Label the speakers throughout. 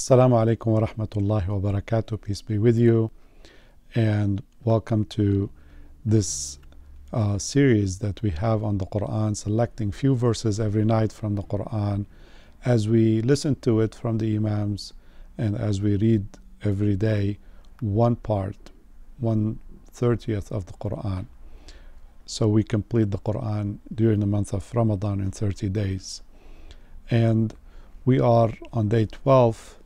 Speaker 1: Assalamu alaikum wa rahmatullahi wa barakatuh. Peace be with you, and welcome to this series that we have on the Quran, selecting few verses every night from the Quran as we listen to it from the Imams and as we read every day one part, 1/30th of the Quran. So we complete the Quran during the month of Ramadan in 30 days. And we are on day 12.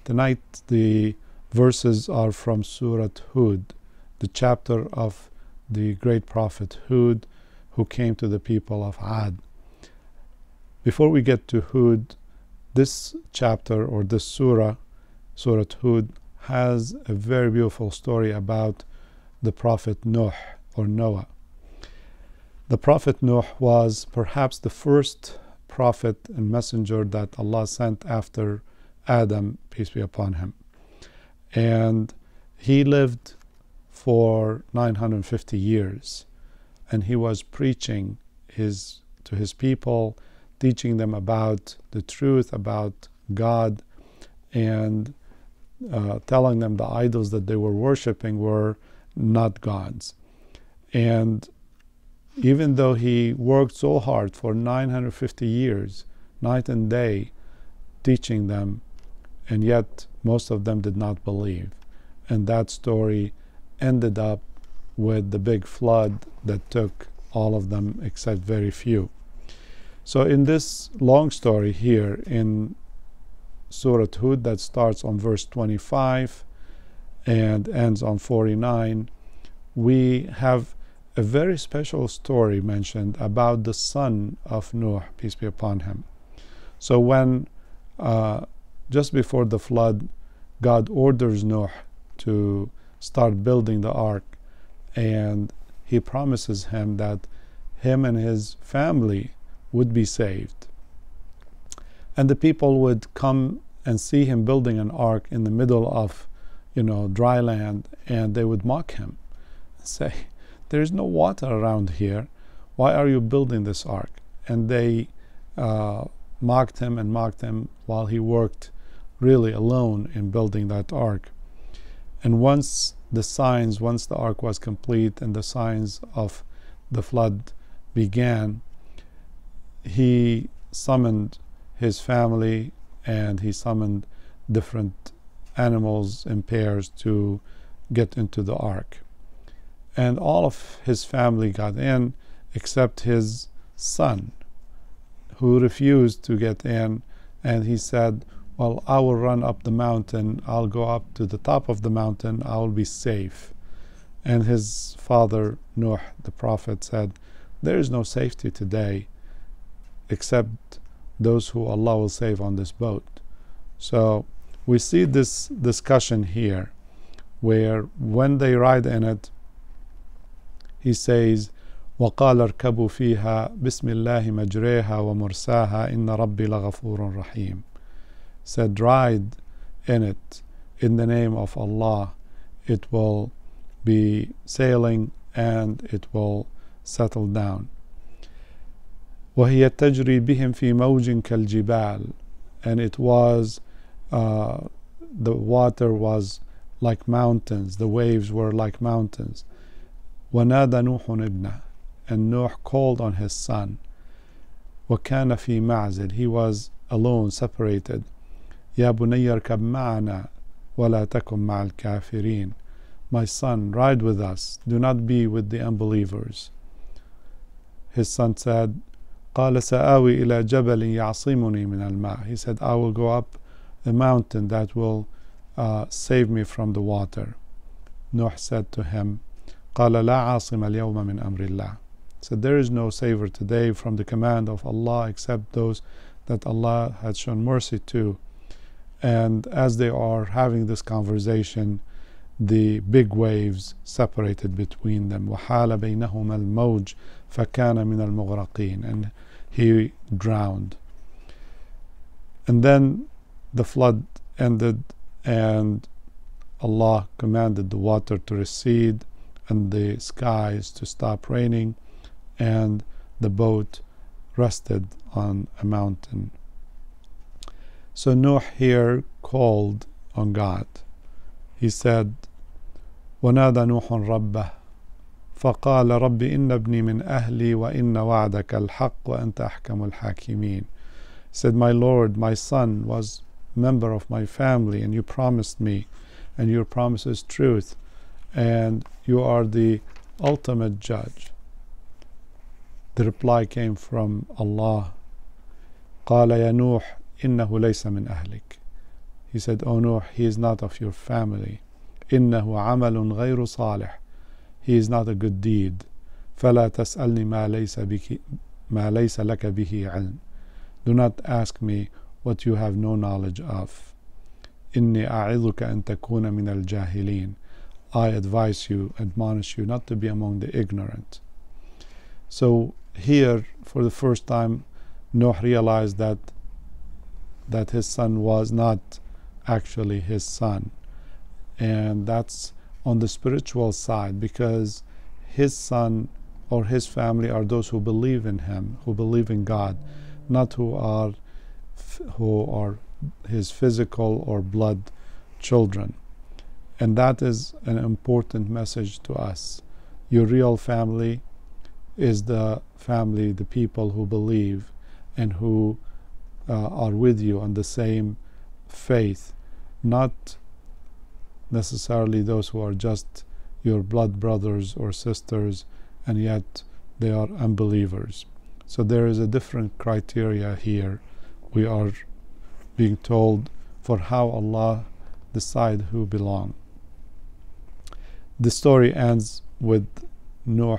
Speaker 1: Tonight the verses are from Surah Hud, the chapter of the great prophet Hud, who came to the people of Ad. Before we get to Hud, this chapter or this Surah Hud, has a very beautiful story about the prophet Nuh or Noah. The prophet Nuh was perhaps the first prophet and messenger that Allah sent after Adam, peace be upon him. And he lived for 950 years, and he was preaching to his people, teaching them about the truth, about God, and telling them the idols that they were worshiping were not gods. And even though he worked so hard for 950 years, night and day, teaching them, and yet most of them did not believe. And that story ended up with the big flood that took all of them except very few. So in this long story here in Surah Hud that starts on verse 25 and ends on 49, we have a very special story mentioned about the son of Nuh, peace be upon him. So when just before the flood, God orders Nuh to start building the ark, and he promises him that him and his family would be saved. And the people would come and see him building an ark in the middle of, dry land, and they would mock him and say, "There is no water around here. Why are you building this ark?" And they mocked him while he worked really alone in building that ark. And once the ark was complete and the signs of the flood began, he summoned his family and he summoned different animals in pairs to get into the ark. And all of his family got in except his son, who refused to get in, and he said, "Well, I will run up the mountain. I'll go up to the top of the mountain. I will be safe." And his father, Nuh, the prophet, said, "There is no safety today except those who Allah will save on this boat." So we see this discussion here where when they ride in it, he says, وَقَالَ ارْكَبُوا فِيهَا بِسْمِ اللَّهِ مَجْرَيْهَا وَمُرْسَاهَا إِنَّ رَبِّي لَغَفُورٌ رَحِيمٌ. Said, ride in it in the name of Allah. It will be sailing and it will settle down. وَهِيَ تَجْرِي بِهِمْ فِي مَوْجٍ كَالْجِبَالِ. And it was, the water was like mountains, the waves were like mountains. وَنَادَ نُوحٌ ابْنَهُ. And Nuh called on his son. وَكَانَ فِي مَعْزِلٍ. He was alone, separated. يَا بُنَيَّ ارْكَبْ مَعَنَا وَلَا تَكُنْ مَعَ الْكَافِرِينَ. My son, ride with us, do not be with the unbelievers. His son said, قَالَ سَآوِي إِلَى جَبَلٍ يَعْصِمُنِي مِنَ الْمَاءِ. He said, I will go up a mountain that will save me from the water. Nuh said to him, قَالَ لَا عَاصِمَ الْيَوْمَ مِنْ أَمْرِ اللَّهِ. Said, there is no savior today from the command of Allah except those that Allah had shown mercy to. And as they are having this conversation, the big waves separated between them. وَحَالَ بَيْنَهُمَا الْمَوْجِ فَكَانَ مِنَ الْمُغْرَقِينَ. And he drowned. And then the flood ended, and Allah commanded the water to recede and the skies to stop raining, and the boat rested on a mountain. So Nuh here called on God. He said, وَنَادَى نُوحٌ رَبَّهُ فَقَالَ رَبِّ إِنَّ ابْنِي مِنْ أَهْلِي وَإِنَّ وَعْدَكَ الْحَقُّ وَأَنْتَ أَحْكَمُ الْحَاكِمِينَ. Said, my Lord, my son was a member of my family, and you promised me, and your promise is truth, and you are the ultimate judge. The reply came from Allah. قَالَ يَا نُوحُ إِنَّهُ لَيْسَ مِنْ أَهْلِكَ. He said, O Nuh, he is not of your family. إِنَّهُ عَمَلٌ غَيْرُ صَالِحٍ. He is not a good deed. فَلَا تَسْأَلْنِي مَا لَيْسَ لَكَ بِهِ عِلْمٍ. Do not ask me what you have no knowledge of. إِنِّي أَعِظُكَ أَن تَكُونَ مِنَ الْجَاهِلِينَ. I advise you, admonish you not to be among the ignorant. So here, for the first time, Nuh realized that his son was not actually his son. And that's on the spiritual side, because his son or his family are those who believe in him, who believe in God, not who are his physical or blood children. And that is an important message to us. Your real family is the family, the people who believe and who are with you on the same faith, not necessarily those who are just your blood brothers or sisters and yet they are unbelievers. So there is a different criteria here. We are being told for how Allah decide who belong. The story ends with Nuh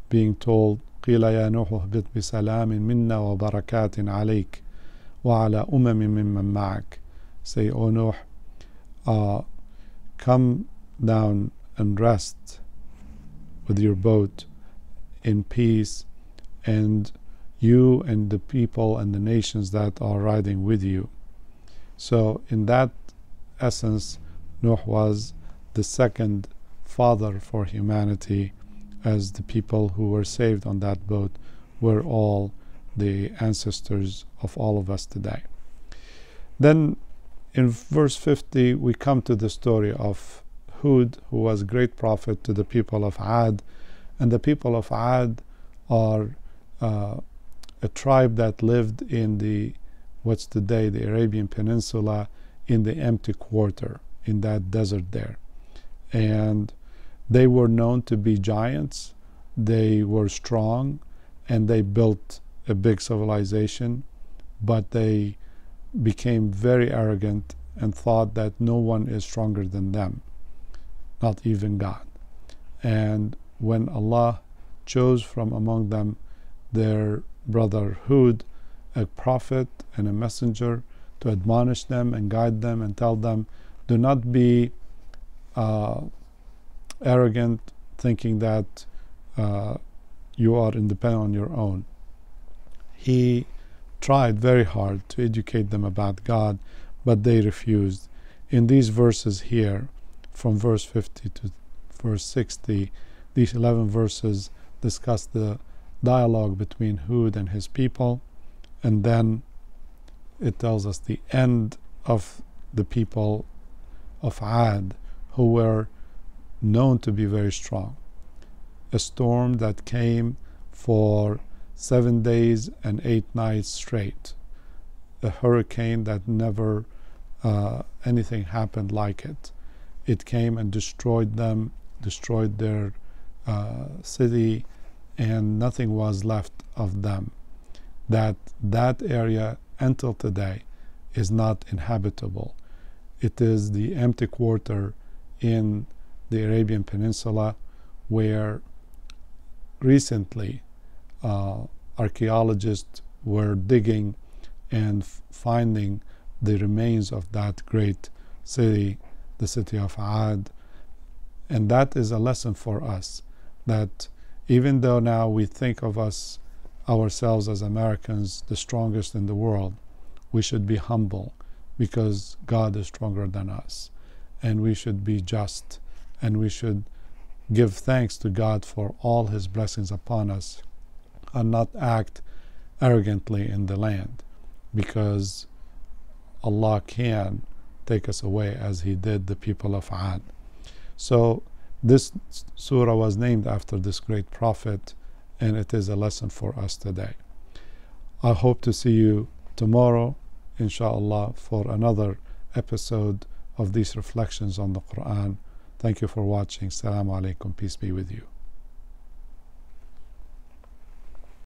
Speaker 1: being told, قِيلَ يَا نُوحُ اهْبِطْ بِسَلَامٍ مِنَّا وَبَرَكَاتٍ عَلَيْكَ وَعَلَى أُمَمٍ مِّمَّن مَّعَكَ. Say, O Nuh, come down and rest with your boat in peace, and you and the people and the nations that are riding with you. So in that essence, Nuh was the second father for humanity, as the people who were saved on that boat were all the ancestors of all of us today. Then in verse 50 we come to the story of Hud, who was a great prophet to the people of Ad. And the people of Ad are a tribe that lived in what's today the Arabian Peninsula, in the empty quarter, in that desert there. And they were known to be giants. They were strong and they built a big civilization, but they became very arrogant and thought that no one is stronger than them, not even God. And when Allah chose from among them their brother Hud, a prophet and a messenger, to admonish them and guide them and tell them, do not be arrogant, thinking that you are independent on your own. He tried very hard to educate them about God, but they refused. In these verses here, from verse 50 to verse 60, these 11 verses discuss the dialogue between Hud and his people, and then it tells us the end of the people of Ad, who were known to be very strong. A storm that came for 7 days and 8 nights straight. A hurricane that never anything happened like it. It came and destroyed them, destroyed their city, and nothing was left of them. That area until today is not inhabitable. It is the empty quarter in the Arabian Peninsula, where recently archaeologists were digging and finding the remains of that great city, the city of Ad. And that is a lesson for us, that even though now we think of ourselves as Americans the strongest in the world, we should be humble, because God is stronger than us, and we should be just, and we should give thanks to God for all his blessings upon us, and not act arrogantly in the land, because Allah can take us away as He did the people of Ad. So this surah was named after this great prophet, and it is a lesson for us today. I hope to see you tomorrow, inshallah, for another episode of these reflections on the Quran. Thank you for watching. Assalamu alaikum. Peace be with you.